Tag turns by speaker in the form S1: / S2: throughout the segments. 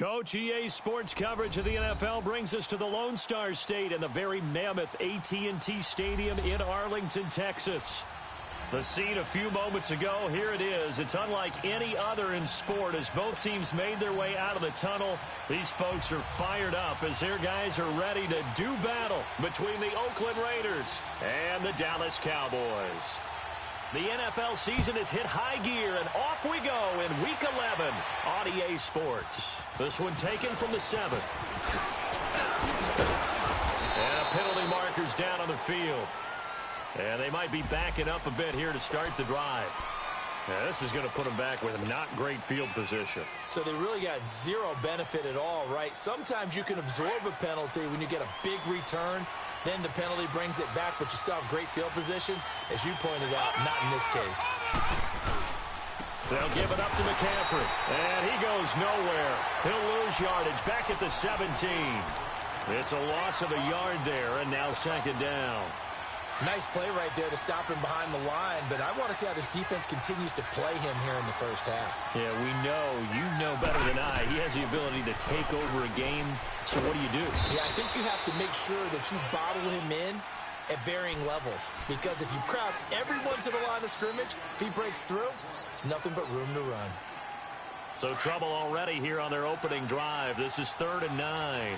S1: Coach, EA Sports coverage of the NFL brings us to the Lone Star State and the very mammoth AT&T Stadium in Arlington, Texas. The scene a few moments ago, here it is. It's unlike any other in sport as both teams made their way out of the tunnel. These folks are fired up as their guys are ready to do battle between the Oakland Raiders and the Dallas Cowboys. The NFL season has hit high gear, and off we go in Week 11 on EA Sports. This one taken from the 7. And a penalty marker's down on the field. And they might be backing up a bit here to start the drive. Now, this is going to put them back with not great field position.
S2: So they really got zero benefit at all, right? Sometimes you can absorb a penalty when you get a big return. Then the penalty brings it back, but you still have great field position. As you pointed out, not in this case.
S1: They'll give it up to McCaffrey. And he goes nowhere. He'll lose yardage back at the 17. It's a loss of a yard there, and now second down.
S2: Nice play right there to stop him behind the line, but I want to see how this defense continues to play him here in the first half.
S1: Yeah, we know. You know better than I. He has the ability to take over a game. So what do?
S2: Yeah, I think you have to make sure that you bottle him in at varying levels. Because if you crowd everyone to the line of scrimmage, if he breaks through, it's nothing but room to run.
S1: So trouble already here on their opening drive. This is 3rd and 9.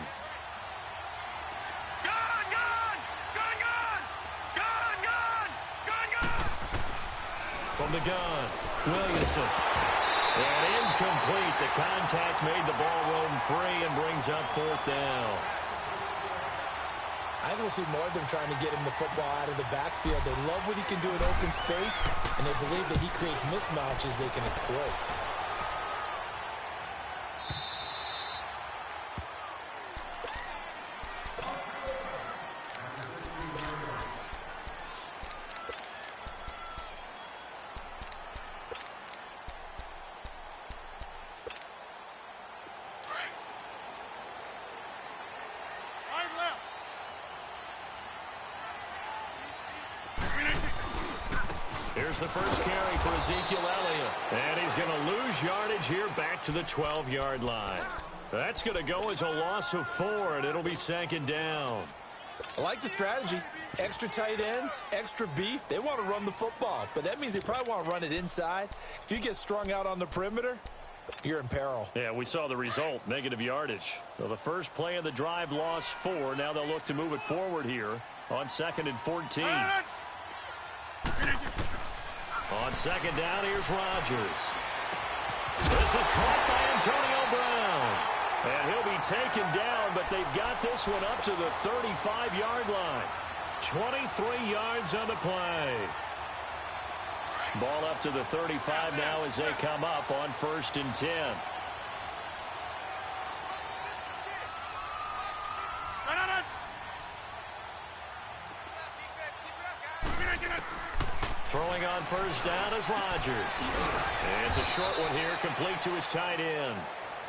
S1: From the gun, Williamson. And incomplete. The contact made the ball roam free and brings up 4th down.
S2: I will see more of them trying to get him the football out of the backfield. They love what he can do in open space, and they believe that he creates mismatches they can exploit.
S1: Here's the first carry for Ezekiel Elliott. And he's going to lose yardage here back to the 12-yard line. That's going to go as a loss of 4, and it'll be 2nd down.
S2: I like the strategy. Extra tight ends, extra beef. They want to run the football, but that means they probably want to run it inside. If you get strung out on the perimeter, you're in peril.
S1: Yeah, we saw the result, negative yardage. So the first play of the drive lost 4. Now they'll look to move it forward here on 2nd and 14. On 2nd down, here's Rodgers. This is caught by Antonio Brown. And he'll be taken down, but they've got this one up to the 35-yard line. 23 yards on the play. Ball up to the 35 now as they come up on 1st and 10. Throwing on 1st down is Rodgers. And it's a short one here, complete to his tight end.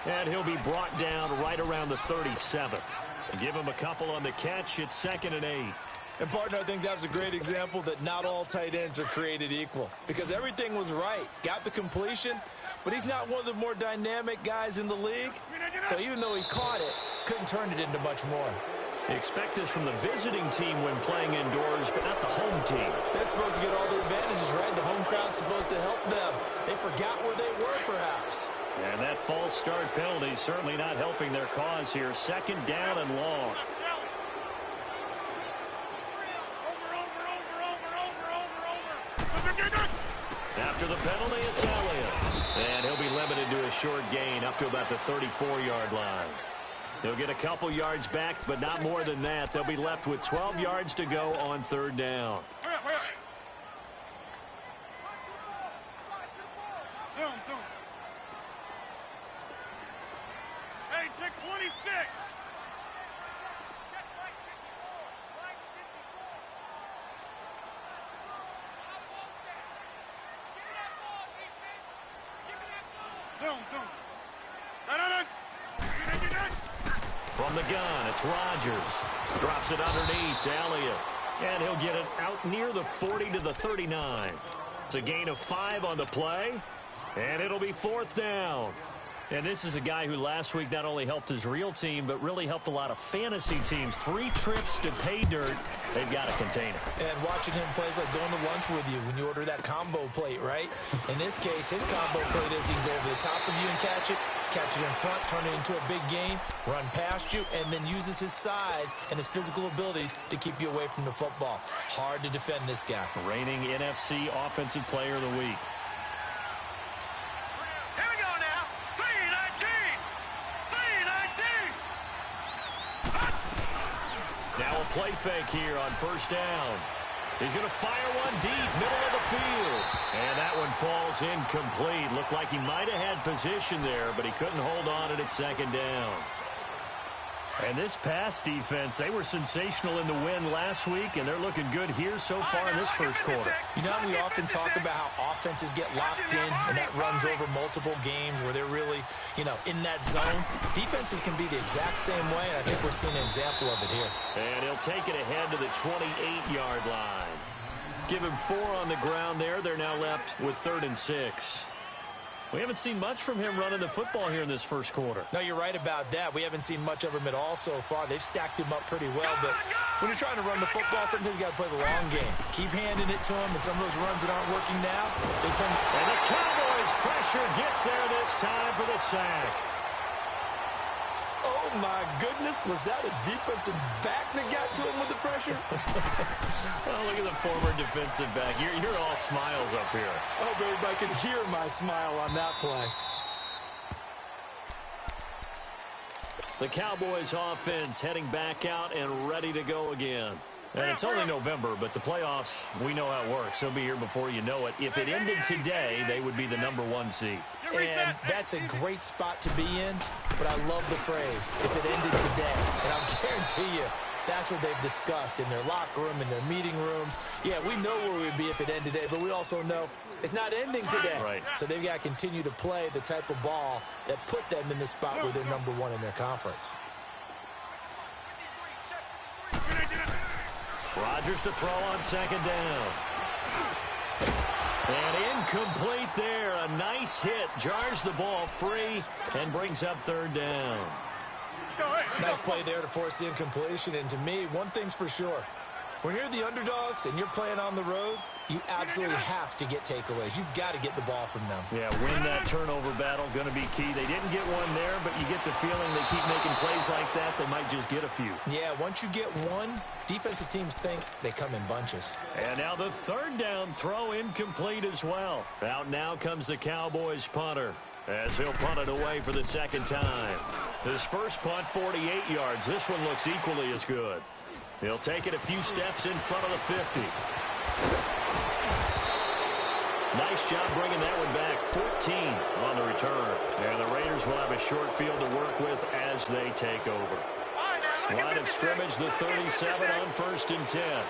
S1: And he'll be brought down right around the 37. Give him a couple on the catch. It's 2nd and 8.
S2: And, partner, I think that's a great example that not all tight ends are created equal. Because everything was right. Got the completion, but he's not one of the more dynamic guys in the league. So even though he caught it, couldn't turn it into much more.
S1: You expect this from the visiting team when playing indoors, but not the home team.
S2: They're supposed to get all the advantages, right? The home crowd's supposed to help them. They forgot where they were, perhaps.
S1: And that false start penalty certainly not helping their cause here. 2nd down and long. After the penalty, it's Elliott. And he'll be limited to a short gain up to about the 34-yard line. They'll get a couple yards back, but not more than that. They'll be left with 12 yards to go on 3rd down.
S3: Hey, check 26.
S1: From the gun, it's Rodgers. Drops it underneath to Elliott. And he'll get it out near the 40 to the 39. It's a gain of 5 on the play. And it'll be 4th down. And this is a guy who last week not only helped his real team, but really helped a lot of fantasy teams. 3 trips to pay dirt. They've got to contain it.
S2: And watching him play is like going to lunch with you when you order that combo plate, right? In this case, his combo plate is he can go over the top of you and catch it in front, turn it into a big game, run past you, and then uses his size and his physical abilities to keep you away from the football. Hard to defend this guy.
S1: Reigning NFC Offensive Player of the Week. Now a play fake here on first down. He's going to fire one deep, middle of the field. And that one falls incomplete. Looked like he might have had position there, but he couldn't hold on it at second down. And this pass defense, they were sensational in the win last week, and they're looking good here so far in this first quarter.
S2: You know, we often talk about how offenses get locked in, and that runs over multiple games where they're really, in that zone. Defenses can be the exact same way, and I think we're seeing an example of it here.
S1: And he'll take it ahead to the 28-yard line. Give him 4 on the ground there. They're now left with 3rd and 6. We haven't seen much from him running the football here in this first quarter.
S2: No, you're right about that. We haven't seen much of him at all so far. They've stacked him up pretty well, but when you're trying to run the football, sometimes you got to play the long game. Keep handing it to him, and some of those runs that aren't working now, they turn.
S1: And the Cowboys pressure gets there this time for the sack.
S2: Oh, my goodness. Was that a defensive back that got to him with the pressure?
S1: Well, look at the former defensive back. You're all smiles up here.
S2: I hope everybody can hear my smile on that play.
S1: The Cowboys offense heading back out and ready to go again. And it's only November, but the playoffs, we know how it works. They'll be here before you know it. If it ended today, they would be the #1 seed.
S2: And that's a great spot to be in, but I love the phrase, if it ended today. And I'll guarantee you, that's what they've discussed in their locker room, in their meeting rooms. Yeah, we know where we'd be if it ended today, but we also know it's not ending today.
S1: Right.
S2: So they've got to continue to play the type of ball that put them in the spot where they're #1 in their conference.
S1: Rodgers to throw on second down. And incomplete there. A nice hit. Jars the ball free and brings up 3rd down.
S2: Nice play there to force the incompletion. And to me, one thing's for sure. When you're the underdogs and you're playing on the road, you absolutely have to get takeaways. You've got to get the ball from them.
S1: Yeah, win that turnover battle, going to be key. They didn't get one there, but you get the feeling they keep making plays like that, they might just get a few.
S2: Yeah, once you get one, defensive teams think they come in bunches.
S1: And now the 3rd down throw incomplete as well. Out now comes the Cowboys punter as he'll punt it away for the 2nd time. His first punt, 48 yards. This one looks equally as good. He'll take it a few steps in front of the 50. Nice job bringing that one back. 14 on the return. And the Raiders will have a short field to work with as they take over. Line of scrimmage, the 37 on 1st and 10.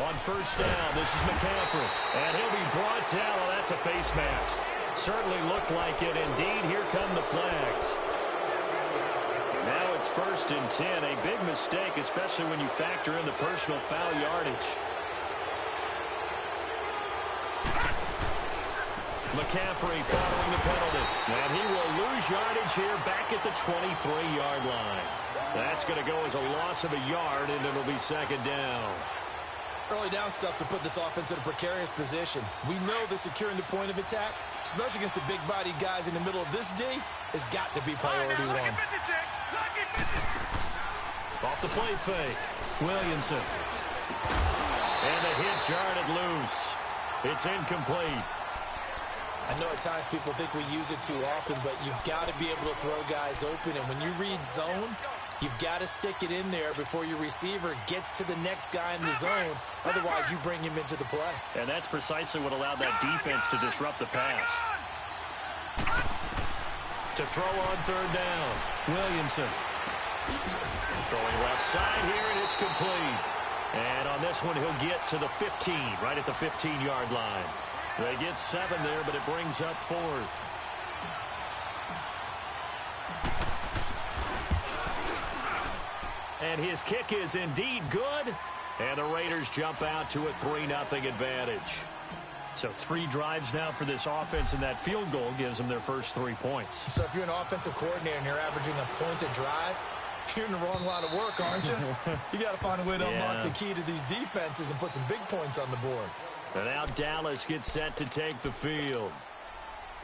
S1: On 1st down, this is McCaffrey. And he'll be brought down. Oh, that's a face mask. Certainly looked like it. Indeed, here come the flags. Now it's 1st and 10. A big mistake, especially when you factor in the personal foul yardage. McCaffrey following the penalty. And he will lose yardage here back at the 23-yard line. That's going to go as a loss of a yard, and it'll be 2nd down.
S2: Early down stuff to put this offense in a precarious position. We know that securing the point of attack, especially against the big-bodied guys in the middle of this D, has got to be priority one.
S1: Off the play fake. Williamson. And the hit jarred it loose. It's incomplete.
S2: I know at times people think we use it too often, but you've got to be able to throw guys open. And when you read zone, you've got to stick it in there before your receiver gets to the next guy in the zone. Otherwise, you bring him into the play.
S1: And that's precisely what allowed that defense to disrupt the pass. To throw on 3rd down. Williamson. Throwing left side here, and it's complete. And on this one, he'll get to the 15, right at the 15-yard line. They get 7 there, but it brings up 4th. And his kick is indeed good. And the Raiders jump out to a 3-0 advantage. So 3 drives now for this offense, and that field goal gives them their first 3 points.
S2: So if you're an offensive coordinator and you're averaging a point a drive, you're in the wrong line of work, aren't you? You got to find a way to unlock the key to these defenses and put some big points on the board.
S1: And now Dallas gets set to take the field.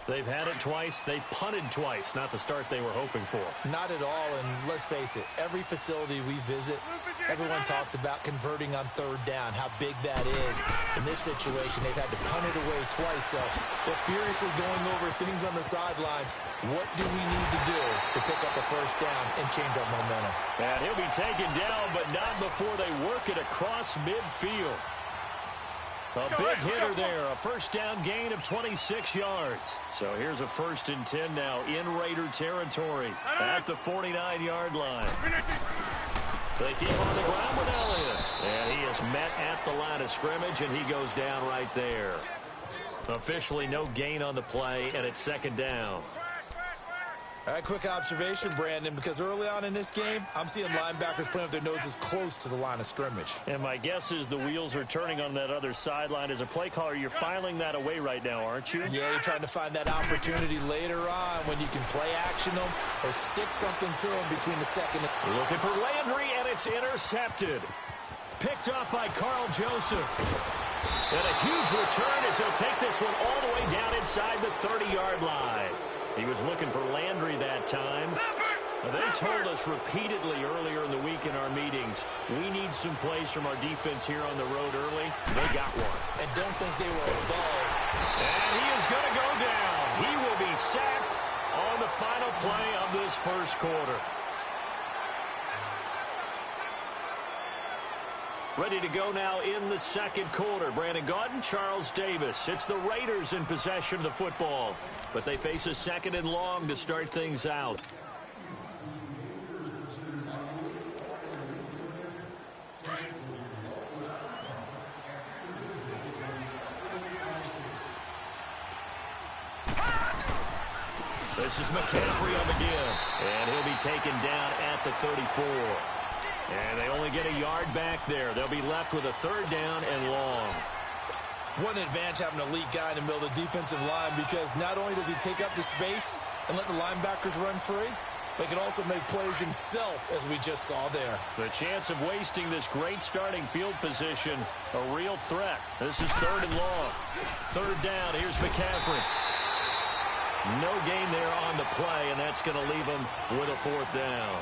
S1: They've had it twice. They've punted twice. Not the start they were hoping for.
S2: Not at all, and let's face it, every facility we visit, everyone talks about converting on 3rd down, how big that is. In this situation, they've had to punt it away twice, so they're furiously going over things on the sidelines. What do we need to do to pick up a 1st down and change our momentum?
S1: And he'll be taken down, but not before they work it across midfield. A big hitter there, a 1st down gain of 26 yards. So here's a 1st and 10 now in Raider territory at the 49-yard line. They keep on the ground with Elliott. And he is met at the line of scrimmage, and he goes down right there. Officially no gain on the play, and it's 2nd down.
S2: All right, quick observation, Brandon, because early on in this game, I'm seeing linebackers playing with their noses close to the line of scrimmage.
S1: And my guess is the wheels are turning on that other sideline. As a play caller, you're filing that away right now, aren't you?
S2: Yeah, you're trying to find that opportunity later on when you can play action them or stick something to them between the 2nd and...
S1: Looking for Landry, and it's intercepted. Picked up by Carl Joseph. And a huge return as he'll take this one all the way down inside the 30-yard line. He was looking for Landry that time. They told us repeatedly earlier in the week in our meetings, we need some plays from our defense here on the road early. They got one.
S2: And don't think they were above.
S1: And he is going to go down. He will be sacked on the final play of this 1st quarter. Ready to go now in the 2nd quarter. Brandon Gaudin, Charles Davis. It's the Raiders in possession of the football, but they face a 2nd and long to start things out. This is McCaffrey on the give, and he'll be taken down at the 34. And they only get a yard back there. They'll be left with a 3rd down and long.
S2: What an advantage having a elite guy in the middle of the defensive line, because not only does he take up the space and let the linebackers run free, but he can also make plays himself, as we just saw there.
S1: The chance of wasting this great starting field position, a real threat. This is 3rd and long. 3rd down, here's McCaffrey. No gain there on the play, and that's going to leave him with a 4th down.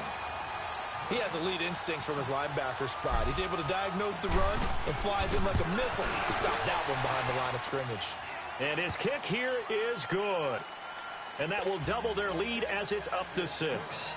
S2: He has elite instincts from his linebacker spot. He's able to diagnose the run and flies in like a missile to stop that one behind the line of scrimmage.
S1: And his kick here is good. And that will double their lead as it's up to 6.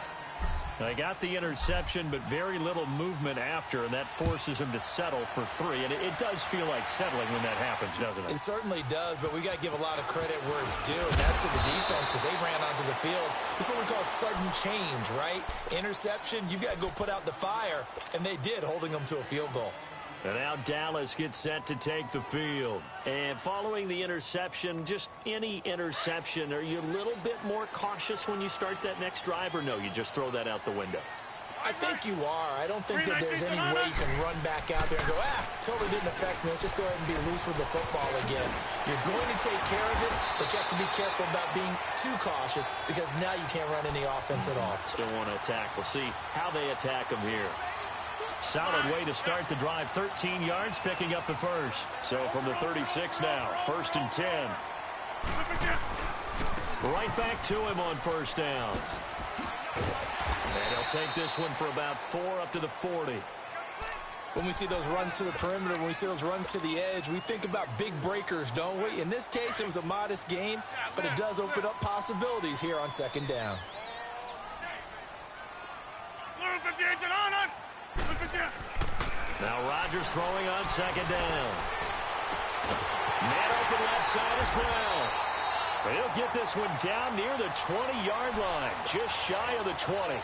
S1: They got the interception, but very little movement after, and that forces him to settle for 3. And it does feel like settling when that happens, doesn't it?
S2: It certainly does, but we got to give a lot of credit where it's due, and that's to the defense, because they ran onto the field. This is what we call sudden change, right? Interception, you got to go put out the fire, and they did, holding them to a field goal.
S1: And now Dallas gets set to take the field. And following the interception, just any interception, are you a little bit more cautious when you start that next drive, or no, you just throw that out the window?
S2: I think you are. I don't think that there's any way you can run back out there and go, totally didn't affect me. Let's just go ahead and be loose with the football again. You're going to take care of it, but you have to be careful about being too cautious, because now you can't run any offense at all.
S1: Still want to attack. We'll see how they attack them here. Solid way to start the drive. 13 yards, picking up the 1st. So from the 36 now, 1st and 10. Right back to him on 1st down. And he'll take this one for about 4 up to the 40.
S2: When we see those runs to the perimeter, when we see those runs to the edge, we think about big breakers, don't we? In this case, it was a modest gain, but it does open up possibilities here on 2nd down.
S1: Now Rodgers throwing on 2nd down. Man open left side is Brown. But he'll get this one down near the 20-yard line, just shy of the 20.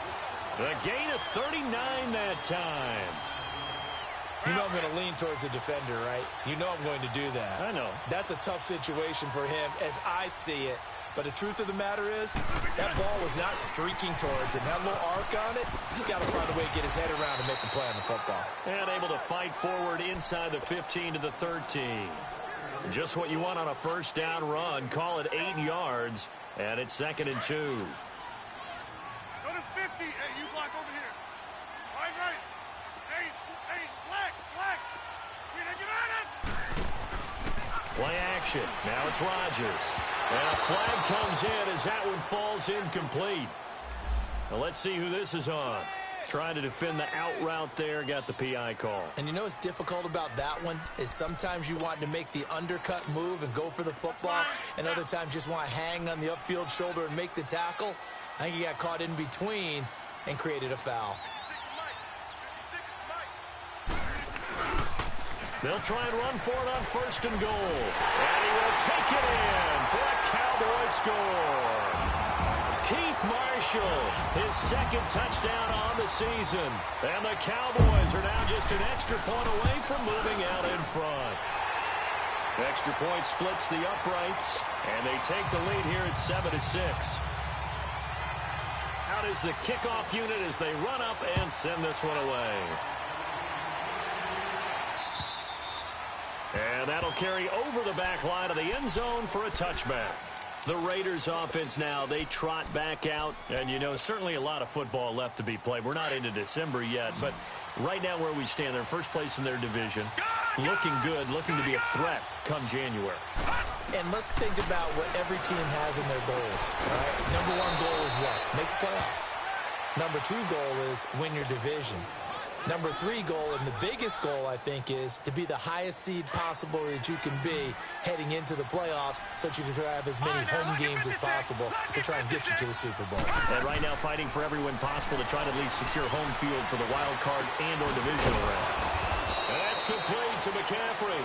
S1: The gain of 39 that time.
S2: You know I'm going to lean towards the defender, right? You know I'm going to do that.
S1: I know.
S2: That's a tough situation for him as I see it. But the truth of the matter is, that ball was not streaking towards him. That little arc on it, he's got to find a way to get his head around and make a play on the football.
S1: And able to fight forward inside the 15 to the 13. Just what you want on a first down run. Call it 8 yards, and it's 2nd and 2.
S3: Go to 50. Hey, you block over here. Right. Hey, flex. Get at it.
S1: Play action. Now it's Rodgers. And a flag comes in as that one falls incomplete. Now let's see who this is on. Trying to defend the out route there, got the PI call.
S2: And you know what's difficult about that one is sometimes you want to make the undercut move and go for the football, and other times just want to hang on the upfield shoulder and make the tackle. I think he got caught in between and created a foul.
S1: They'll try and run for it on 1st and goal. And he will take it in for a Cowboy score. Keith Marshall, his 2nd touchdown on the season. And the Cowboys are now just an extra point away from moving out in front. Extra point splits the uprights, and they take the lead here at 7-6. Out is the kickoff unit as they run up and send this one away. And that'll carry over the back line of the end zone for a touchback. The Raiders offense now, they trot back out. And, you know, certainly a lot of football left to be played. We're not into December yet, but right now where we stand, they're first place in their division. Looking good, looking to be a threat come January.
S2: And let's think about what every team has in their goals. All right? Number 1 goal is what? Make the playoffs. Number 2 goal is win your division. Number 3 goal, and the biggest goal, I think, is to be the highest seed possible that you can be heading into the playoffs so that you can have as many home games as possible to try and get you to the Super Bowl.
S1: And right now fighting for every win possible to try to at least secure home field for the wild card and or divisional round. And that's complete to McCaffrey.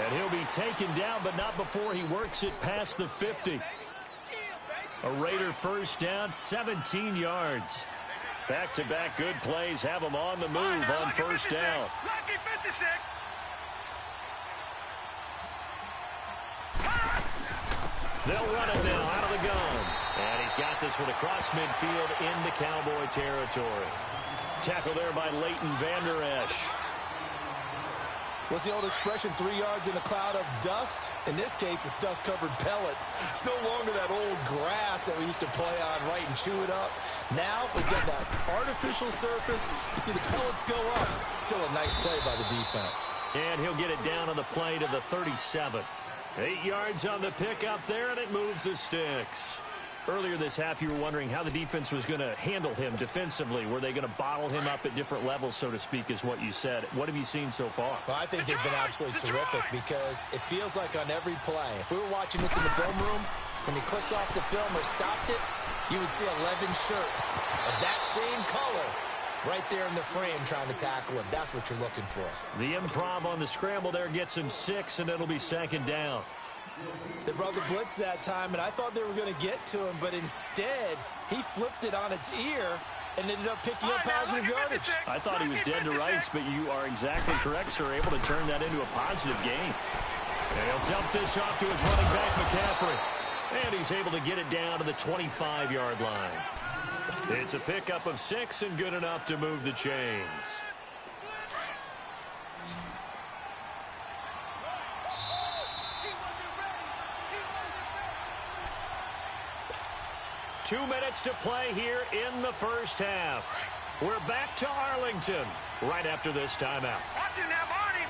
S1: And he'll be taken down, but not before he works it past the 50. A Raider first down, 17 yards. Back-to-back good plays have them on the move on first down. They'll run it now out of the gun. And he's got this one across midfield into Cowboy territory. Tackle there by Leighton Vander Esch.
S2: What's the old expression, 3 yards in a cloud of dust? In this case, it's dust-covered pellets. It's no longer that old grass that we used to play on, right, and chew it up. Now we've got that artificial surface. You see the pellets go up. Still a nice play by the defense.
S1: And he'll get it down on the play to the 37. 8 yards on the pickup there, and it moves the sticks. Earlier this half, you were wondering how the defense was going to handle him defensively. Were they going to bottle him up at different levels, so to speak, is what you said. What have you seen so far?
S2: Well, I think they've been absolutely terrific because it feels like on every play, if we were watching this in the film room, when he clicked off the film or stopped it, you would see 11 shirts of that same color right there in the frame trying to tackle him. That's what you're looking for.
S1: The improv on the scramble there gets him 6, and it'll be 2nd down.
S2: They brought the blitz that time, and I thought they were going to get to him, but instead, he flipped it on its ear and ended up picking up positive yardage.
S1: I thought he was dead to rights, but you are exactly correct, sir. Able to turn that into a positive gain. And he'll dump this off to his running back, McCaffrey. And he's able to get it down to the 25-yard line. It's a pickup of 6 and good enough to move the chains. Two minutes to play here in the first half. We're back to Arlington right after this timeout.
S3: Watch it now, Barney.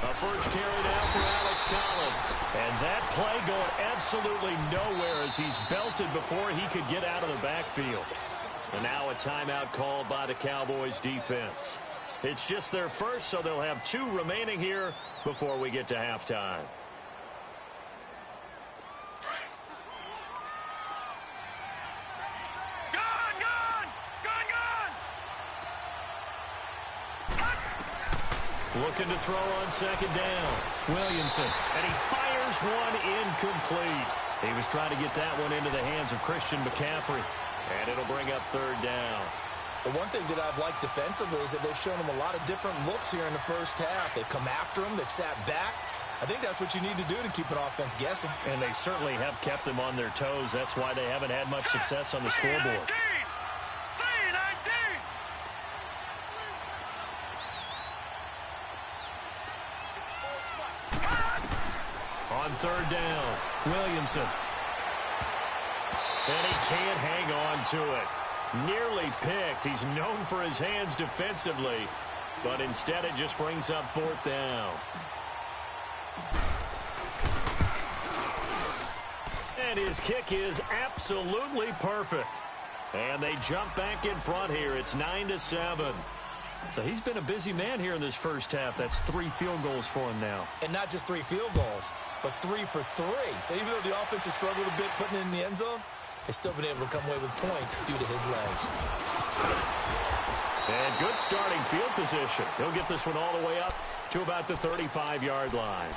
S1: A first carry now for Alex Collins. And that play going absolutely nowhere as he's belted before he could get out of the backfield. And now a timeout called by the Cowboys defense. It's just their first, so they'll have 2 remaining here before we get to halftime. Looking to throw on 2nd down. Williamson. And he fires one incomplete. He was trying to get that one into the hands of Christian McCaffrey. And it'll bring up 3rd down.
S2: The one thing that I've liked defensively is that they've shown him a lot of different looks here in the first half. They've come after him. They've sat back. I think that's what you need to do to keep an offense guessing.
S1: And they certainly have kept them on their toes. That's why they haven't had much success on the scoreboard. On third down, Williamson. And he can't hang on to it. Nearly picked. He's known for his hands defensively, but instead it just brings up fourth down. And his kick is absolutely perfect. And they jump back in front here. It's 9-7. So he's been a busy man here in this first half. That's 3 field goals for him now.
S2: And not just 3 field goals, but 3 for 3. So even though the offense has struggled a bit putting it in the end zone, they've still been able to come away with points due to his legs.
S1: And good starting field position. He'll get this one all the way up to about the 35-yard line.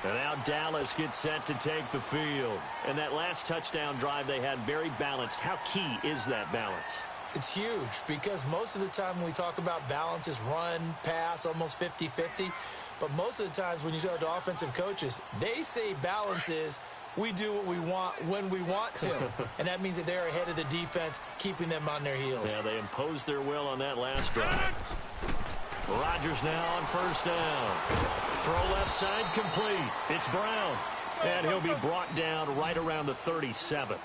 S1: And now Dallas gets set to take the field. And that last touchdown drive they had very balanced. How key is that balance?
S2: It's huge because most of the time when we talk about balance is run, pass, almost 50-50. But most of the times when you talk to offensive coaches, they say balance is we do what we want when we want to. And that means that they're ahead of the defense, keeping them on their heels.
S1: Yeah, they imposed their will on that last drive. Rodgers now on first down. Throw left side complete. It's Brown. And he'll be brought down right around the 37.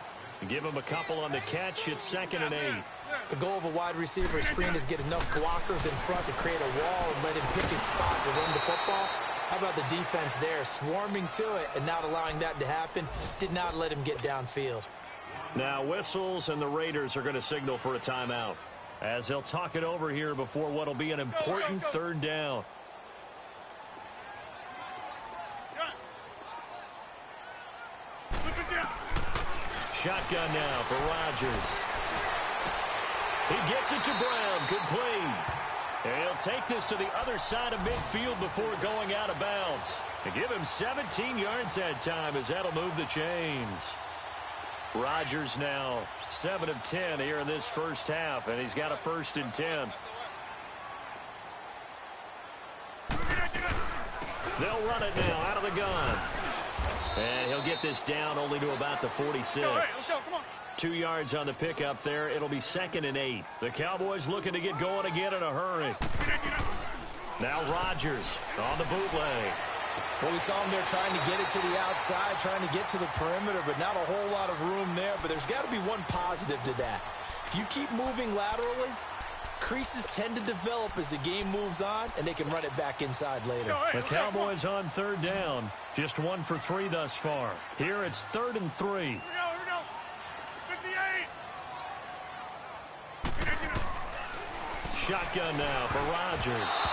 S1: Give him a couple on the catch. It's 2nd and 8.
S2: The goal of a wide receiver screen is get enough blockers in front to create a wall and let him pick his spot to run the football. How about the defense there, swarming to it and not allowing that to happen? Did not let him get downfield.
S1: Now whistles, and the Raiders are going to signal for a timeout as they'll talk it over here before what will be an important third down. Shotgun now for Rodgers. He gets it to Brown. Good play. And he'll take this to the other side of midfield before going out of bounds. And give him 17 yards that time as that'll move the chains. Rodgers now 7 of 10 here in this first half, and he's got a 1st and 10. They'll run it now out of the gun. And he'll get this down only to about the 46.
S3: Let's go, come on.
S1: 2 yards on the pickup there. It'll be 2nd and 8. The Cowboys looking to get going again in a hurry. Now Rodgers on the bootleg.
S2: Well, we saw him there trying to get it to the outside, trying to get to the perimeter, but not a whole lot of room there. But there's got to be one positive to that. If you keep moving laterally, creases tend to develop as the game moves on, and they can run it back inside later.
S1: The Cowboys on third down. Just 1 for 3 thus far. Here it's 3rd and 3.
S3: Here we go. 58.
S1: Shotgun now for Rodgers.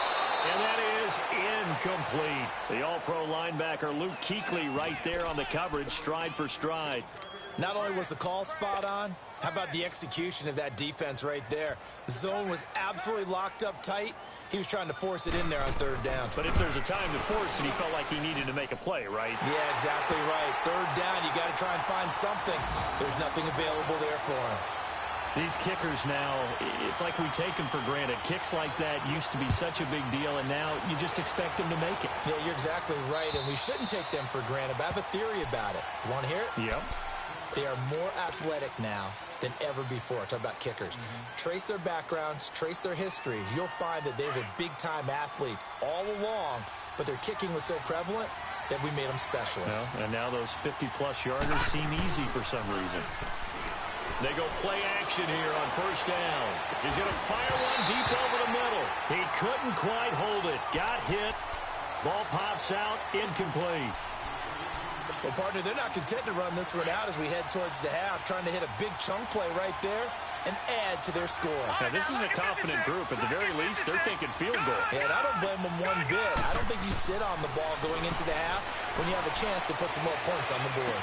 S1: And that is incomplete. The all-pro linebacker Luke Kuechly right there on the coverage, stride for stride.
S2: Not only was the call spot on, how about the execution of that defense right there? The zone was absolutely locked up tight. He was trying to force it in there on third down.
S1: But if there's a time to force it, he felt like he needed to make a play, right?
S2: Yeah, exactly right. Third down, you got to try and find something. There's nothing available there for him.
S1: These kickers now, it's like we take them for granted. Kicks like that used to be such a big deal, and now you just expect them to make it.
S2: Yeah, you're exactly right, and we shouldn't take them for granted, but I have a theory about it. You want to hear it?
S1: Yep.
S2: They are more athletic now than ever before. Talk about kickers. Trace their backgrounds, trace their histories. You'll find that they were big-time athletes all along, but their kicking was so prevalent that we made them specialists.
S1: Well, and now those 50-plus yarders seem easy for some reason. They go play action here on first down. He's going to fire one deep over the middle. He couldn't quite hold it. Got hit. Ball pops out. Incomplete.
S2: Well, partner, they're not content to run this one out as we head towards the half, trying to hit a big chunk play right there and add to their score.
S1: Now, this is a confident group. At the very least, they're thinking field goal.
S2: Yeah, and I don't blame them one bit. I don't think you sit on the ball going into the half when you have a chance to put some more points on the board.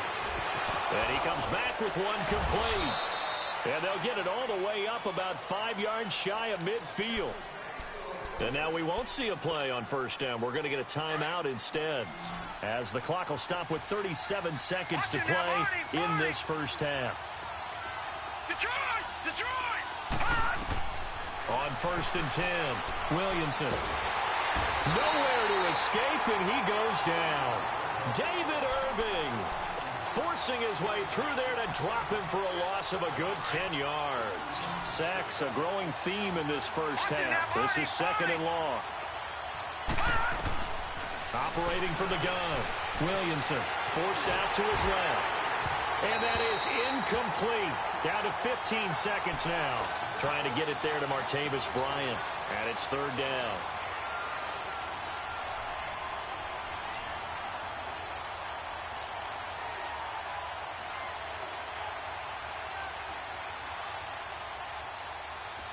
S1: And he comes back with one complete. And they'll get it all the way up about 5 yards shy of midfield. And now we won't see a play on first down. We're going to get a timeout instead, as the clock will stop with 37 seconds to play in this first half. On 1st and 10, Williamson. Nowhere to escape, and he goes down. David Irving forcing his way through there to drop him for a loss of a good 10 yards. Sacks, a growing theme in this first half. This is second and long. Operating from the gun. Williamson forced out to his left. And that is incomplete. Down to 15 seconds now. Trying to get it there to Martavis Bryant. And it's third down.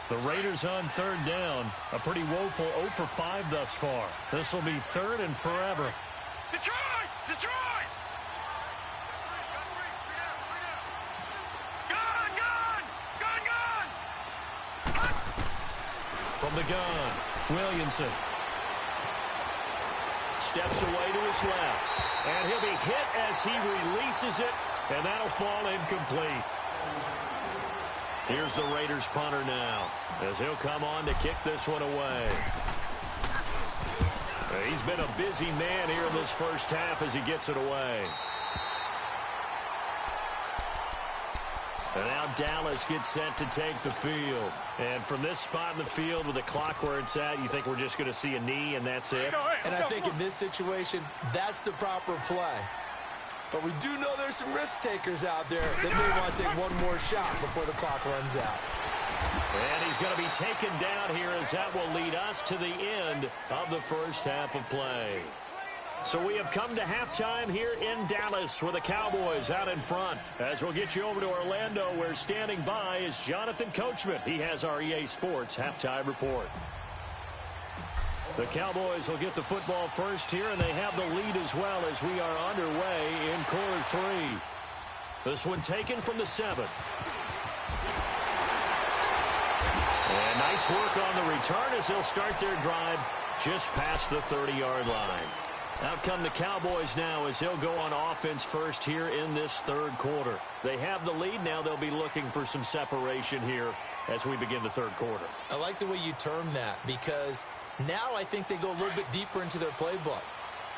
S1: The Raiders on third down. A pretty woeful 0 for 5 thus far. This will be third and forever.
S3: Detroit! Detroit! Gun! Gun! Gun! Gun!
S1: From the gun, Williamson steps away to his left. And he'll be hit as he releases it. And that'll fall incomplete. Here's the Raiders punter now, as he'll come on to kick this one away. He's been a busy man here in this first half as he gets it away. And now Dallas gets set to take the field. And from this spot in the field with the clock where it's at, you think we're just going to see a knee and that's it?
S2: And I think in this situation, that's the proper play. But we do know there's some risk takers out there that may want to take one more shot before the clock runs out.
S1: And he's going to be taken down here as that will lead us to the end of the first half of play. So we have come to halftime here in Dallas with the Cowboys out in front. As we'll get you over to Orlando, where standing by is Jonathan Coachman. He has our EA Sports halftime report. The Cowboys will get the football first here, and they have the lead as well as we are underway in quarter 3. This one taken from the 7. And nice work on the return as they'll start their drive just past the 30-yard line. Out come the Cowboys now as they'll go on offense first here in this third quarter. They have the lead. Now they'll be looking for some separation here as we begin the third quarter.
S2: I like the way you term that because now I think they go a little bit deeper into their playbook.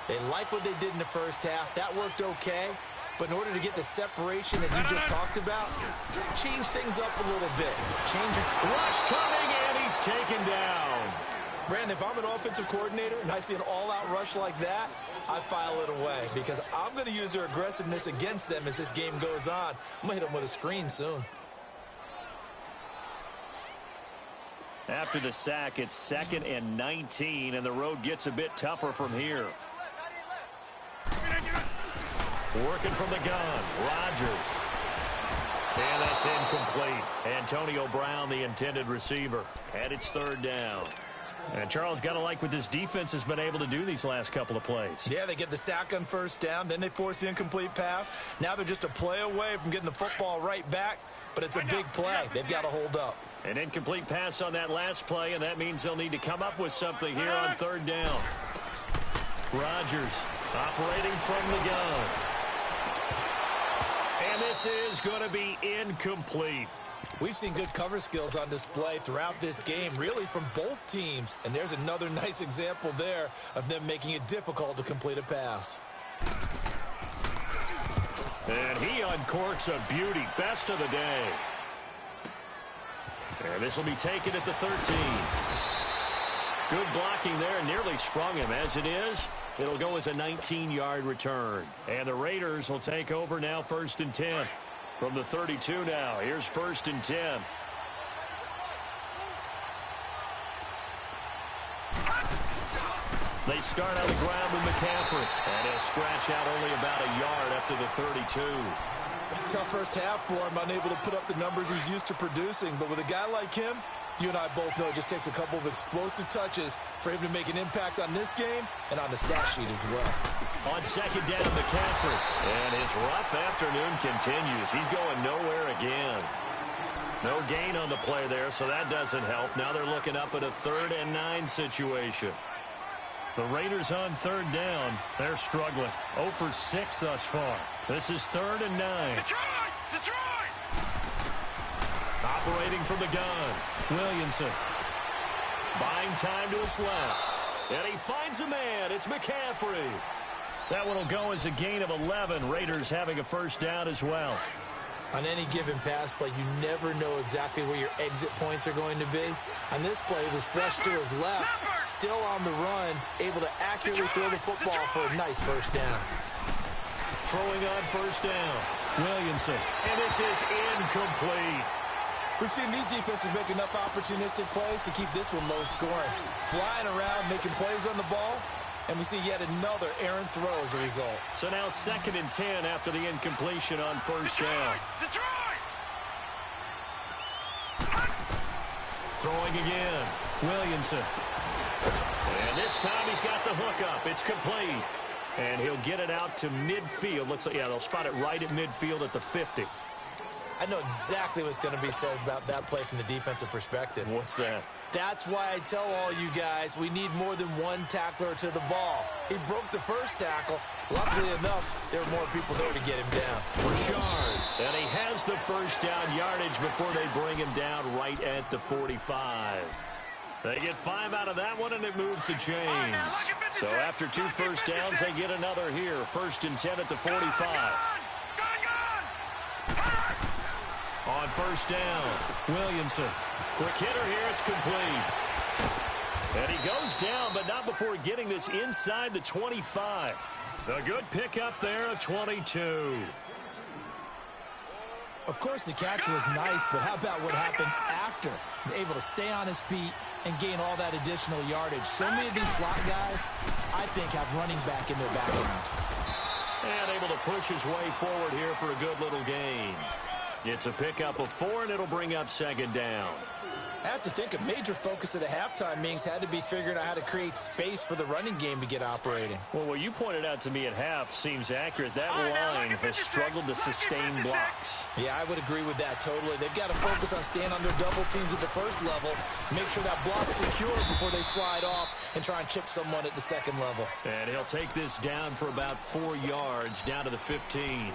S2: They like what they did in the first half. That worked okay. But in order to get the separation that you just talked about, change things up a little bit. Change your
S1: rush coming, and he's taken down.
S2: Brandon, if I'm an offensive coordinator and I see an all-out rush like that, I file it away because I'm going to use their aggressiveness against them as this game goes on. I'm going to hit them with a screen soon.
S1: After the sack, it's 2nd and 19, and the road gets a bit tougher from here. Working from the gun, Rodgers. And that's incomplete. Antonio Brown, the intended receiver. And it's third down. And Charles, got to like what this defense has been able to do these last couple of plays.
S2: Yeah, they get the sack on first down, then they force the incomplete pass. Now they're just a play away from getting the football right back, but it's a big play. They've got to hold up.
S1: An incomplete pass on that last play, and that means they'll need to come up with something here on third down. Rodgers operating from the gun. And this is going to be incomplete.
S2: We've seen good cover skills on display throughout this game, really from both teams. And there's another nice example there of them making it difficult to complete a pass.
S1: And he uncorks a beauty. Best of the day. And this will be taken at the 13. Good blocking there. Nearly sprung him. As it is, it'll go as a 19-yard return. And the Raiders will take over now 1st and 10. From the 32 now. Here's 1st and 10. They start on the ground with McCaffrey. And he'll scratch out only about a yard after the 32.
S2: Tough first half for him, unable to put up the numbers he's used to producing. But with a guy like him, you and I both know it just takes a couple of explosive touches for him to make an impact on this game and on the stat sheet as well.
S1: On 2nd down, McCaffrey. And his rough afternoon continues. He's going nowhere again. No gain on the play there, so that doesn't help. Now they're looking up at a 3rd and 9 situation. The Raiders on 3rd down. They're struggling. 0 for 6 thus far. This is 3rd and 9.
S3: Detroit! Detroit!
S1: Operating from the gun. Williamson. Buying time to his left. And he finds a man. It's McCaffrey. That one will go as a gain of 11. Raiders having a first down as well.
S2: On any given pass play, you never know exactly where your exit points are going to be. On this play, it was fresh to his left, still on the run, able to accurately throw the football for a nice first down.
S1: Throwing on first down, Williamson. And this is incomplete.
S2: We've seen these defenses make enough opportunistic plays to keep this one low scoring. Flying around, making plays on the ball, and we see yet another errant throw as a result.
S1: So now 2nd and 10 after the incompletion on first down. Throwing again, Williamson. And this time he's got the hook up. It's complete. And he'll get it out to midfield. Looks like, yeah, they'll spot it right at midfield at the 50.
S2: I know exactly what's going to be said about that play from the defensive perspective.
S1: What's that?
S2: That's why I tell all you guys we need more than one tackler to the ball. He broke the first tackle. Luckily enough, there were more people there to get him down.
S1: Richard, and he has the first down yardage before they bring him down right at the 45. They get 5 out of that one, and it moves the chains. So after 2 first downs, they get another here. 1st and 10 at the 45. On first down, Williamson. Quick hitter here, it's complete. And he goes down, but not before getting this inside the 25. A good pickup there, a 22.
S2: Of course, the catch was nice, but how about what happened after? Able to stay on his feet and gain all that additional yardage. So many of these slot guys, I think, have running back in their background.
S1: And able to push his way forward here for a good little gain. It's a pickup of 4, and it'll bring up 2nd down.
S2: I have to think a major focus of the halftime meetings had to be figuring out how to create space for the running game to get operating.
S1: Well, what you pointed out to me at half seems accurate. That line has struggled to sustain blocks.
S2: Yeah, I would agree with that totally. They've got to focus on staying under double teams at the first level, make sure that block's secure before they slide off and try and chip someone at the second level.
S1: And he'll take this down for about 4 yards, down to the 15.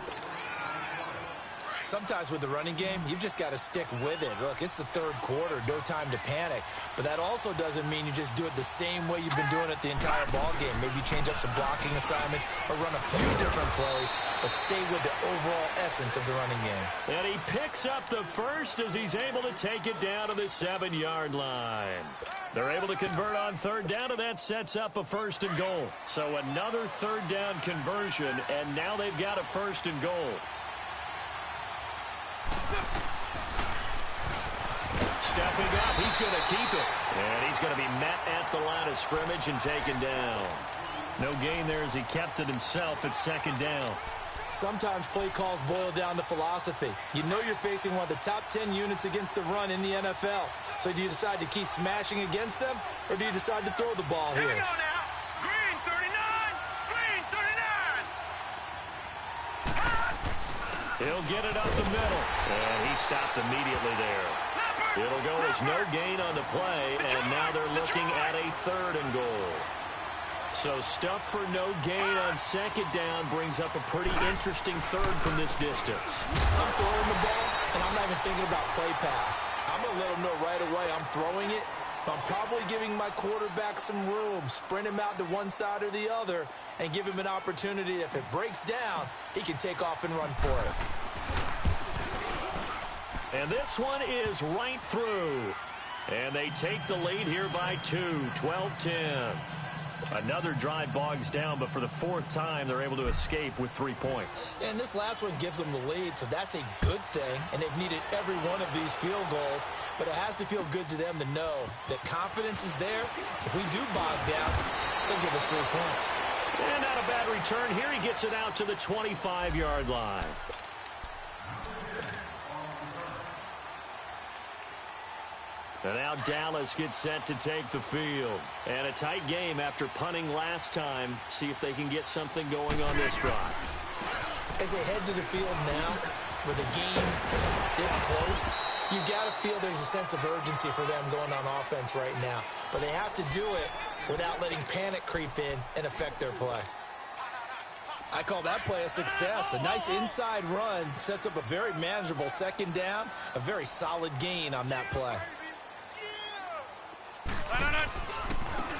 S2: Sometimes with the running game, you've just got to stick with it. Look, it's the 3rd quarter, no time to panic. But that also doesn't mean you just do it the same way you've been doing it the entire ball game. Maybe change up some blocking assignments or run a few different plays, but stay with the overall essence of the running game.
S1: And he picks up the first as he's able to take it down to the 7-yard line. They're able to convert on 3rd down, and that sets up a 1st and goal. So another 3rd down conversion, and now they've got a 1st and goal. Stepping up, he's going to keep it. And he's going to be met at the line of scrimmage and taken down. No gain there as he kept it himself at 2nd down.
S2: Sometimes play calls boil down to philosophy. You know you're facing one of the top 10 units against the run in the NFL. So do you decide to keep smashing against them, or do you decide to throw the ball here?
S3: Here we go now. Green 39. Green 39.
S1: He'll get it up the middle. And he stopped immediately there. It'll go as no gain on the play, and now they're looking at a 3rd and goal. So stuff for no gain on 2nd down brings up a pretty interesting 3rd from this distance.
S2: I'm throwing the ball, and I'm not even thinking about play pass. I'm going to let him know right away I'm throwing it, but I'm probably giving my quarterback some room, sprint him out to one side or the other, and give him an opportunity. If it breaks down, he can take off and run for it.
S1: And this one is right through. And they take the lead here by 2, 12-10. Another drive bogs down, but for the 4th time, they're able to escape with 3 points.
S2: And this last one gives them the lead, so that's a good thing. And they've needed every one of these field goals, but it has to feel good to them to know that confidence is there. If we do bog down, they'll give us 3 points.
S1: And not a bad return here. He gets it out to the 25-yard line. And now Dallas gets set to take the field. And a tight game after punting last time. See if they can get something going on this drive.
S2: As they head to the field now, with a game this close, you've got to feel there's a sense of urgency for them going on offense right now. But they have to do it without letting panic creep in and affect their play. I call that play a success. A nice inside run sets up a very manageable 2nd down, a very solid gain on that play.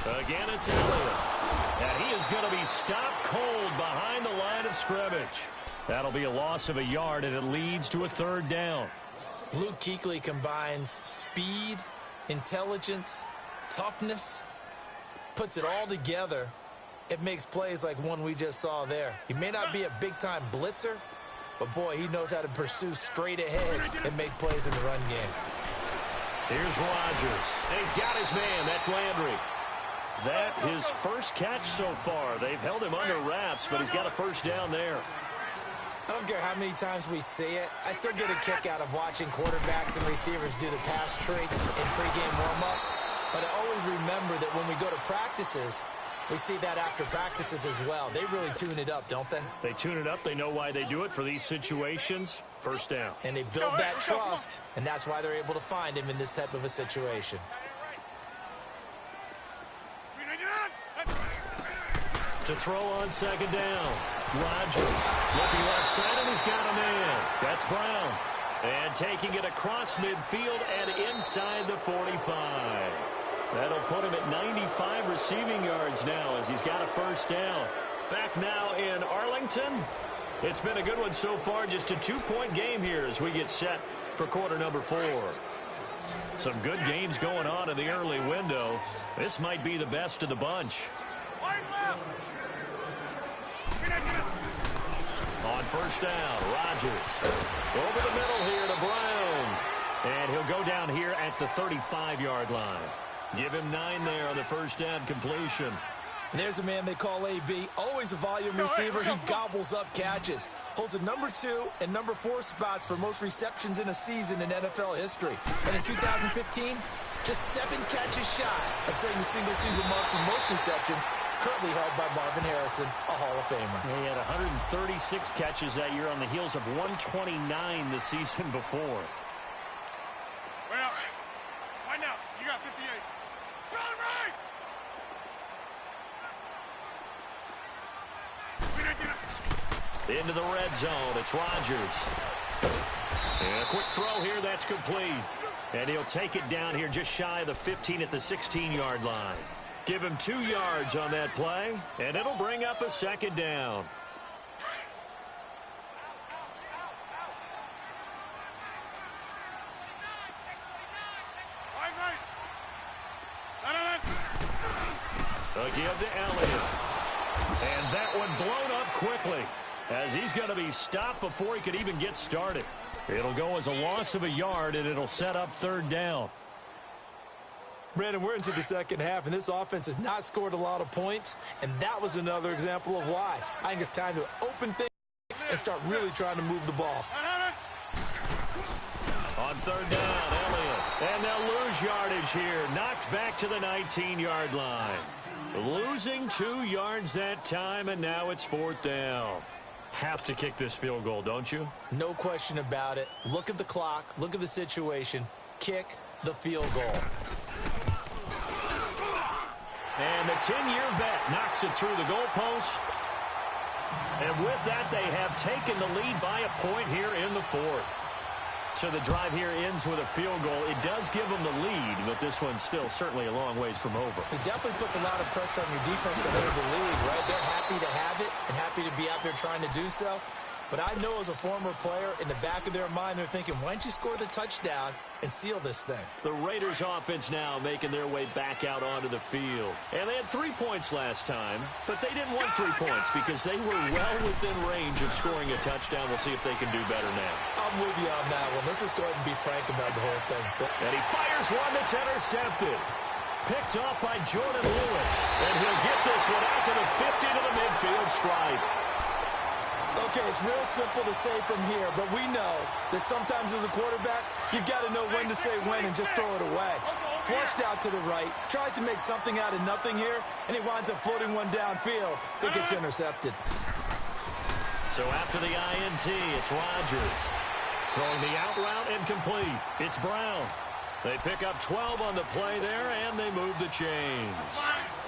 S1: Again, it's Elliott. And he is going to be stopped cold behind the line of scrimmage. That'll be a loss of a yard, and it leads to a third down.
S2: Luke Kuechly combines speed, intelligence, toughness, puts it all together. It makes plays like one we just saw there. He may not be a big-time blitzer, but, boy, he knows how to pursue straight ahead and make plays in the run game.
S1: Here's Rodgers, and he's got his man. That's Landry. That his first catch so far. They've held him under wraps, but he's got a first down there.
S2: I don't care how many times we see it. I still get a kick out of watching quarterbacks and receivers do the pass trick in pregame warm-up. But I always remember that when we go to practices, we see that after practices as well. They really tune it up, don't they?
S1: They tune it up. They know why they do it for these situations. First down.
S2: And they build that trust, and that's why they're able to find him in this type of a situation.
S1: To throw on second down. Rodgers looking left side, and he's got a man. That's Brown. And taking it across midfield and inside the 45. That'll put him at 95 receiving yards now as he's got a first down. Back now in Arlington. It's been a good one so far. Just a 2-point game here as we get set for quarter number 4. Some good games going on in the early window. This might be the best of the bunch. On first down, Rodgers. Over the middle here to Brown. And he'll go down here at the 35-yard line. Give him 9 there on the first down completion.
S2: And there's a man they call AB. Always a volume receiver. He gobbles up catches. Holds the number 2 and number 4 spots for most receptions in a season in NFL history. And in 2015, just 7 catches shy of setting the single-season mark for most receptions, currently held by Marvin Harrison, a Hall of Famer.
S1: He had 136 catches that year on the heels of 129 the season before.
S3: Well, right now, you got 58. Run right!
S1: Into the red zone, it's Rodgers. And a quick throw here, that's complete. And he'll take it down here just shy of the 15 at the 16-yard line. Give him 2 yards on that play, and it'll bring up a second down. A give to Elliott. And that one blown up quickly as he's going to be stopped before he could even get started. It'll go as a loss of a yard, and it'll set up third down.
S2: Brandon, we're into the second half, and this offense has not scored a lot of points, and that was another example of why. I think it's time to open things and start really trying to move the ball.
S1: On third down, Elliott. And they'll lose yardage here. Knocked back to the 19-yard line. Losing 2 yards that time, and now it's fourth down. Have to kick this field goal, don't you?
S2: No question about it. Look at the clock. Look at the situation. Kick the field goal.
S1: And the 10-year vet knocks it through the goalpost. And with that, they have taken the lead by a point here in the fourth. So the drive here ends with a field goal. It does give them the lead, but this one's still certainly a long ways from over.
S2: It definitely puts a lot of pressure on your defense to hold the lead, right? They're happy to have it and happy to be out there trying to do so. But I know as a former player, in the back of their mind, they're thinking, why don't you score the touchdown and seal this thing?
S1: The Raiders offense now making their way back out onto the field. And they had 3 points last time, but they didn't want 3 points because they were well within range of scoring a touchdown. We'll see if they can do better now.
S2: I'm with you on that one. Let's just go ahead and be frank about the whole thing.
S1: And he fires one that's intercepted. Picked off by Jordan Lewis. And he'll get this one out to the 50 to the midfield stripe.
S2: Okay, it's real simple to say from here, but we know that sometimes as a quarterback, you've got to know when to say when and just throw it away. Flushed out to the right, tries to make something out of nothing here, and he winds up floating one downfield that gets intercepted.
S1: So after the INT, it's Rodgers. Throwing the out route and complete. It's Brown. They pick up 12 on the play there, and they move the chains.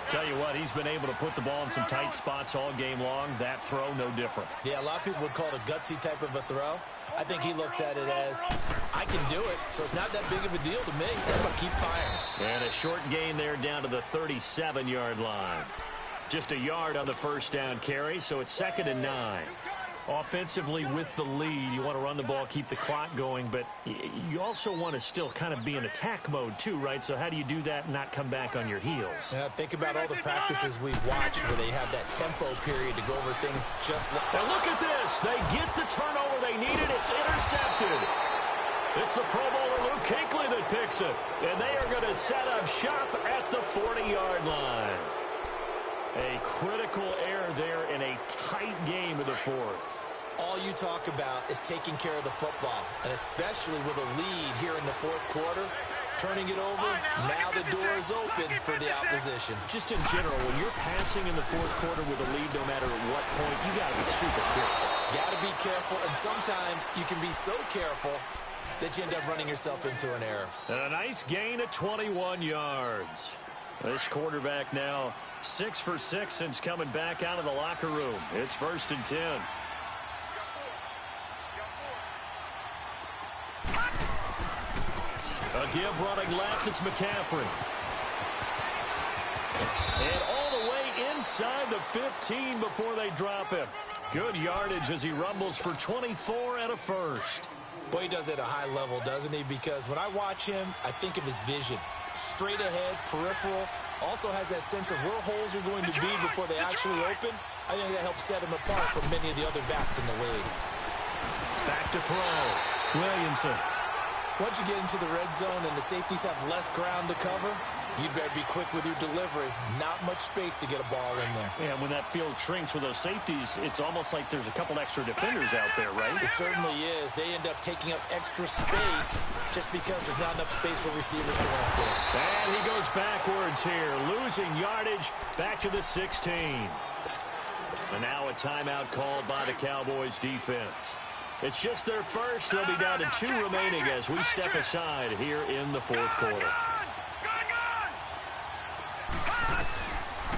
S1: Tell you what, he's been able to put the ball in some tight spots all game long. That throw, no different.
S2: Yeah, a lot of people would call it a gutsy type of a throw. I think he looks at it as, I can do it, so it's not that big of a deal to me. I'm going to keep firing.
S1: And a short gain there down to the 37-yard line. Just a yard on the first down carry, so it's 2nd and 9. Offensively with the lead, you want to run the ball, keep the clock going, but you also want to still kind of be in attack mode too, right? So how do you do that and not come back on your heels?
S2: Yeah, think about all the practices we've watched where they have that tempo period to go over things just like...
S1: Now look at this. They get the turnover they needed. It's intercepted. It's the Pro Bowler Luke Kuechly that picks it. And they are going to set up shop at the 40-yard line. A critical error there in a tight game of the fourth.
S2: All you talk about is taking care of the football, and especially with a lead here in the fourth quarter, turning it over, now the door is open for the opposition.
S1: Just in general, when you're passing in the fourth quarter with a lead, no matter at what point, you got to be super careful.
S2: Got to be careful, and sometimes you can be so careful that you end up running yourself into an error.
S1: And a nice gain of 21 yards. This quarterback now 6 for 6 since coming back out of the locker room. It's 1st and 10. A give running left, it's McCaffrey. And all the way inside the 15 before they drop him. Good yardage as he rumbles for 24 and a first.
S2: Boy, he does it at a high level, doesn't he? Because when I watch him, I think of his vision. Straight ahead, peripheral. Also has that sense of where holes are going to be before they actually open. I think that helps set him apart from many of the other backs in the league.
S1: Back to throw. Williamson.
S2: Once you get into the red zone and the safeties have less ground to cover, you better be quick with your delivery. Not much space to get a ball in there.
S1: Yeah, when that field shrinks with those safeties, it's almost like there's a couple extra defenders out there, right?
S2: It certainly is. They end up taking up extra space just because there's not enough space for receivers to run through.
S1: And he goes backwards here, losing yardage back to the 16. And now a timeout called by the Cowboys defense. It's just their first. They'll be down to 2 remaining as we step aside here in the fourth quarter.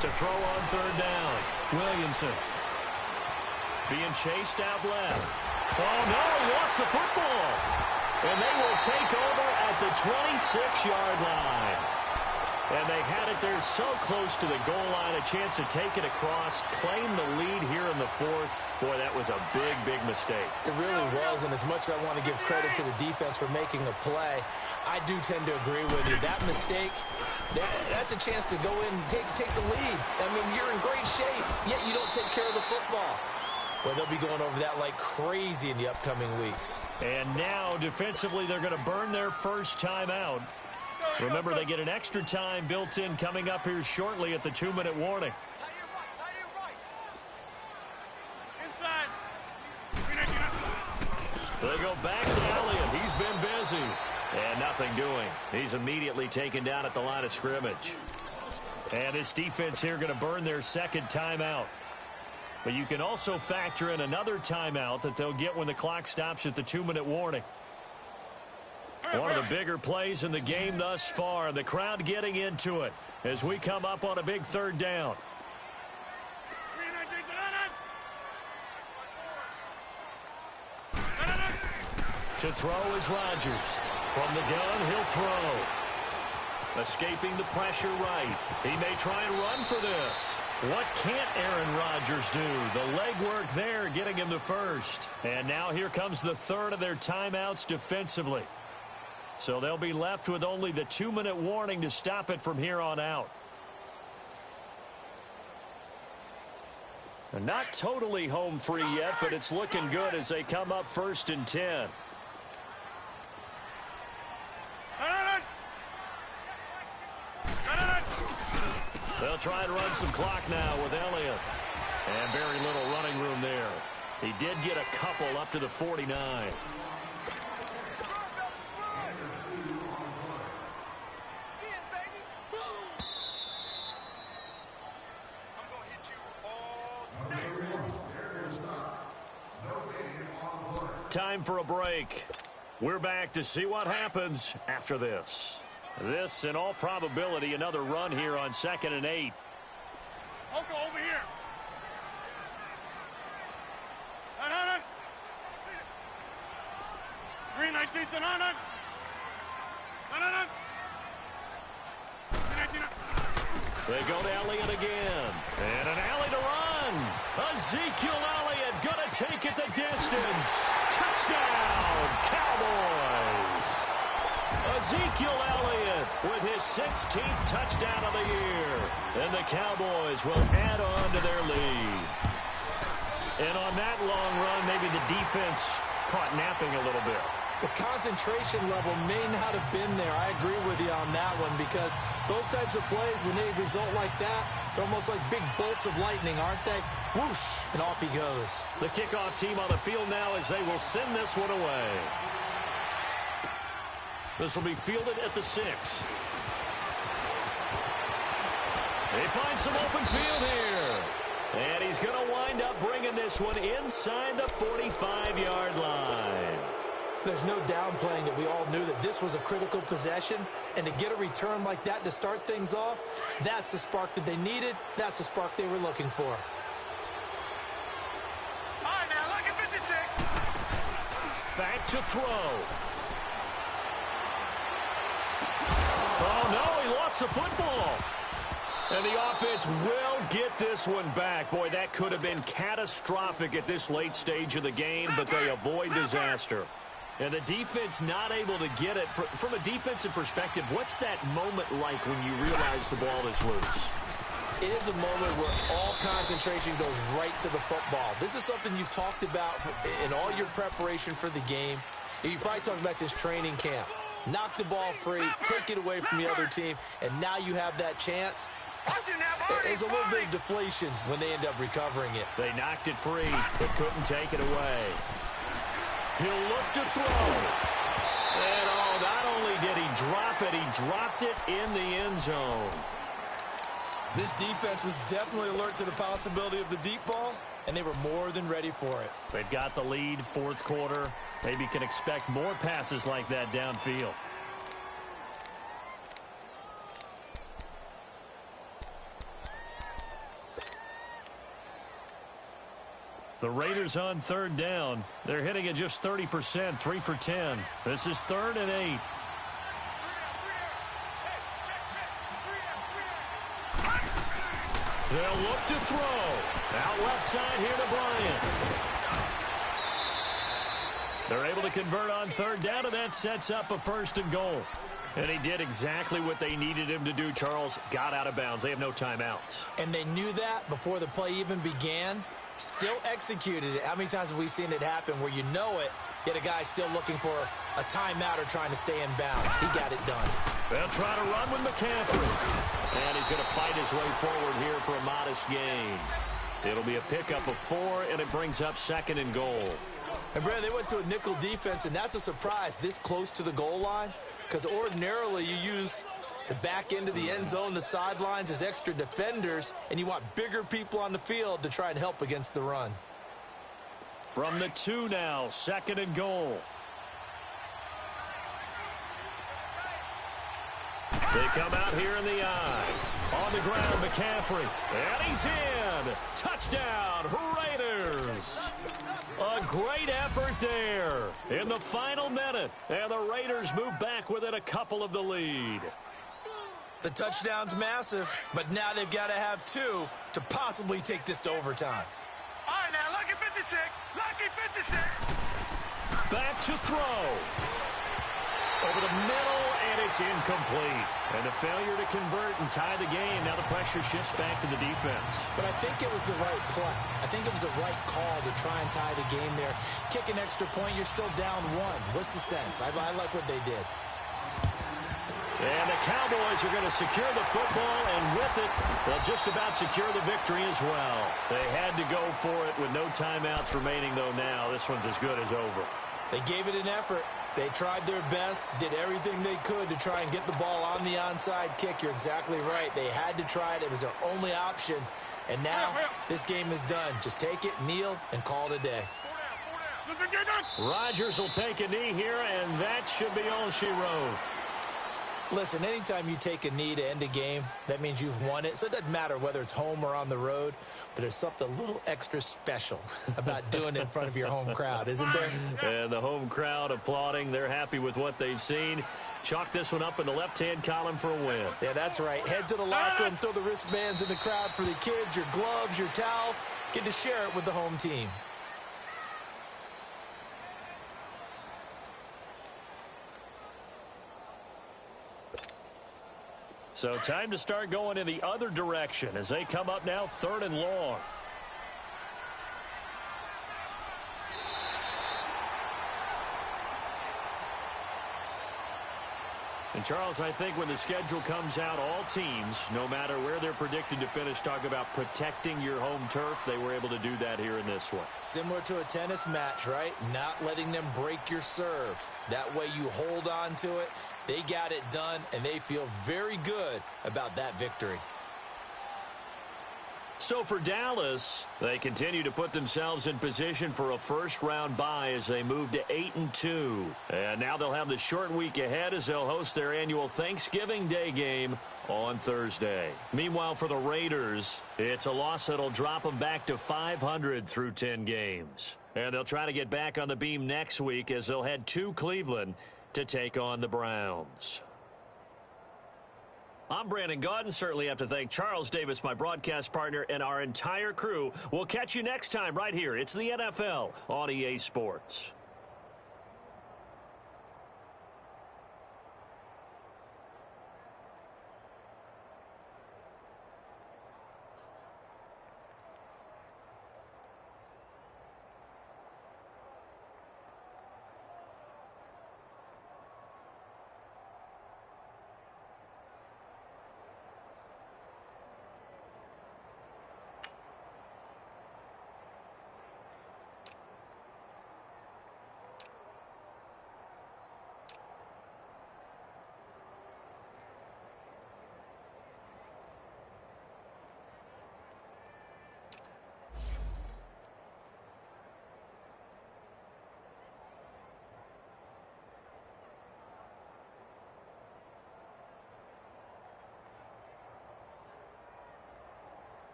S1: To throw on 3rd down. Williamson. Being chased out left. Oh, no, he lost the football. And they will take over at the 26-yard line. And they had it there so close to the goal line, a chance to take it across, claim the lead here in the fourth. Boy, that was a big, big mistake.
S2: It really was, and as much as I want to give credit to the defense for making the play, I do tend to agree with you. That mistake, that's a chance to go in and take the lead. I mean, you're in great shape, yet you don't take care of the football. But they'll be going over that like crazy in the upcoming weeks.
S1: And now, defensively, they're going to burn their first timeout. Remember, they get an extra time built in coming up here shortly at the 2-minute warning. They go back to Elliott. He's been busy. And nothing doing. He's immediately taken down at the line of scrimmage. And this defense here going to burn their second timeout. But you can also factor in another timeout that they'll get when the clock stops at the 2-minute warning. One of the bigger plays in the game thus far. The crowd getting into it as we come up on a big 3rd down. To throw is Rodgers. From the gun, he'll throw. Escaping the pressure right. He may try and run for this. What can't Aaron Rodgers do? The legwork there getting him the first. And now here comes the 3rd of their timeouts defensively. So they'll be left with only the 2-minute warning to stop it from here on out. And not totally home free yet, but it's looking good as they come up 1st and 10. They'll try and run some clock now with Elliott. And very little running room there. He did get a couple up to the 49. Time for a break. We're back to see what happens after this. This, in all probability, another run here on 2nd and 8.
S3: Oko, over here. Run. Green 19 to run.
S1: They go to Elliott again. And an alley to run. Ezekiel Elliott going to take it the distance. Touchdown, Cowboys. Ezekiel Elliott with his 16th touchdown of the year. And the Cowboys will add on to their lead. And on that long run, maybe the defense caught napping a little bit.
S2: The concentration level may not have been there. I agree with you on that one because those types of plays, when they result like that, they're almost like big bolts of lightning, aren't they? Whoosh, and off he goes.
S1: The kickoff team on the field now as they will send this one away. This will be fielded at the 6. They find some open field here. And he's going to wind up bringing this one inside the 45-yard line.
S2: There's no downplaying it. We all knew that this was a critical possession, and to get a return like that to start things off, that's the spark that they needed. That's the spark they were looking for.
S3: All right, now, look at 56.
S1: Back to throw. Oh, no, he lost the football. And the offense will get this one back. Boy, that could have been catastrophic at this late stage of the game, but they avoid disaster. And the defense not able to get it. From a defensive perspective, what's that moment like when you realize the ball is loose?
S2: It is a moment where all concentration goes right to the football. This is something you've talked about in all your preparation for the game. You probably talked about since training camp. Knock the ball free, take it away from the other team, and now you have that chance. There's a little bit of deflation when they end up recovering it.
S1: They knocked it free, but couldn't take it away. He'll look to throw. And, oh, not only did he drop it, he dropped it in the end zone.
S2: This defense was definitely alert to the possibility of the deep ball, and they were more than ready for it.
S1: They've got the lead, fourth quarter. Maybe can expect more passes like that downfield. The Raiders on third down. They're hitting it just 30%, 3 for 10. This is 3rd and 8. They'll look to throw. Out left side here to Bryant. They're able to convert on third down, and that sets up a 1st and goal. And he did exactly what they needed him to do, Charles. Got out of bounds. They have no timeouts.
S2: And they knew that before the play even began. Still executed it. How many times have we seen it happen where you know it, yet a guy's still looking for a timeout or trying to stay in bounds? He got it done.
S1: They'll try to run with McCaffrey. And he's going to fight his way forward here for a modest gain. It'll be a pickup of 4, and it brings up 2nd and goal.
S2: And, Brad, they went to a nickel defense, and that's a surprise this close to the goal line because ordinarily you use the back end of the end zone, the sidelines as extra defenders, and you want bigger people on the field to try and help against the run.
S1: From the 2 now, 2nd and goal. They come out here in the eye. On the ground, McCaffrey. And he's in. Touchdown, Raiders. A great effort there in the final minute. And the Raiders move back within a couple of the lead.
S2: The touchdown's massive, but now they've got to have 2 to possibly take this to overtime.
S3: All right, now, lucky 56. Lucky 56.
S1: Back to throw. Over the middle, and it's incomplete. And a failure to convert and tie the game. Now the pressure shifts back to the defense.
S2: But I think it was the right play. I think it was the right call to try and tie the game there. Kick an extra point, you're still down 1. What's the sense? I like what they did.
S1: And the Cowboys are going to secure the football, and with it, they'll just about secure the victory as well. They had to go for it with no timeouts remaining, though now. This one's as good as over.
S2: They gave it an effort. They tried their best, did everything they could to try and get the ball on the onside kick. You're exactly right. They had to try it. It was their only option. And now this game is done. Just take it, kneel, and call it a day.
S1: Rodgers will take a knee here, and that should be all she wrote.
S2: Listen, anytime you take a knee to end a game, that means you've won it. So it doesn't matter whether it's home or on the road, but there's something a little extra special about doing it in front of your home crowd, isn't there?
S1: And the home crowd applauding. They're happy with what they've seen. Chalk this one up in the left-hand column for a win.
S2: Yeah, that's right. Head to the locker room, throw the wristbands in the crowd for the kids, your gloves, your towels. Get to share it with the home team.
S1: So time to start going in the other direction as they come up now 3rd and long. And, Charles, I think when the schedule comes out, all teams, no matter where they're predicted to finish, talk about protecting your home turf. They were able to do that here in this one.
S2: Similar to a tennis match, right? Not letting them break your serve. That way you hold on to it. They got it done, and they feel very good about that victory.
S1: So for Dallas, they continue to put themselves in position for a first-round bye as they move to 8-2. And now they'll have the short week ahead as they'll host their annual Thanksgiving Day game on Thursday. Meanwhile, for the Raiders, it's a loss that'll drop them back to 500 through 10 games. And they'll try to get back on the beam next week as they'll head to Cleveland to take on the Browns. I'm Brandon Gaudin. Certainly have to thank Charles Davis, my broadcast partner, and our entire crew. We'll catch you next time right here. It's the NFL on EA Sports.